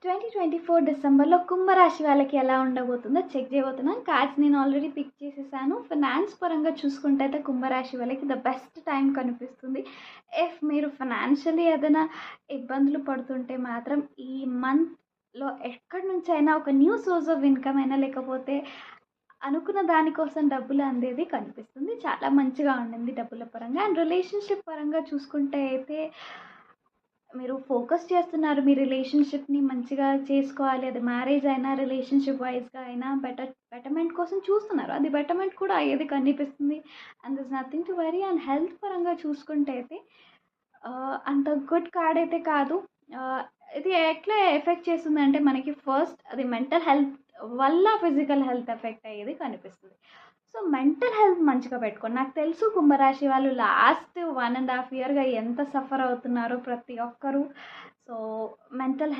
2024 డిసెంబర్‌లో కుంభరాశి వాళ్ళకి ఎలా ఉండబోతుందో చెక్ చేయబోతున్నాను. కార్డ్స్ నేను ఆల్రెడీ పిక్ చేసేసాను. ఫినాన్స్ పరంగా చూసుకుంటే అయితే కుంభరాశి వాళ్ళకి ద బెస్ట్ టైం కనిపిస్తుంది. ఇఫ్ మీరు ఫైనాన్షియల్లీ ఏదైనా ఇబ్బందులు పడుతుంటే మాత్రం ఈ మంత్‌లో ఎక్కడి నుంచైనా ఒక న్యూ సోర్స్ ఆఫ్ ఇన్‌కమ్ అయినా లేకపోతే అనుకున్న దానికోసం డబ్బులు అందేది కనిపిస్తుంది. చాలా మంచిగా ఉండింది డబ్బుల పరంగా. అండ్ రిలేషన్‌షిప్ పరంగా చూసుకుంటే అయితే మీరు ఫోకస్ చేస్తున్నారు. మీ రిలేషన్‌షిప్‌ని మంచిగా చేసుకోవాలి. అది మ్యారేజ్ అయినా, రిలేషన్‌షిప్ వైస్‌గా అయినా బెటర్‌మెంట్ కోసం చూస్తున్నారు. అది బెటర్‌మెంట్ కూడా అయ్యేది కనిపిస్తుంది. And Thurs nothing to worry. And health పరంగా చూసుకుంటే అయితే అంత గుడ్ కార్డ్ అయితే కాదు. ఆహ్, ఇది ఎట్లా ఎఫెక్ట్ చేస్తుందంటే మనకి ఫస్ట్ అది మెంటల్ హెల్త్ వల్ల ఫిజికల్ హెల్త్ ఎఫెక్ట్ అయ్యేది కనిపిస్తుంది. సో, మెంటల్ హెల్త్ మంచిగా పెట్టుకోండి. నాకు తెలుసు కుంభరాశి వాళ్ళు లాస్ట్ 1 ½ ఇయర్‌గా ఎంత సఫర్ అవుతున్నారో ప్రతి ఒక్కరు. So, mental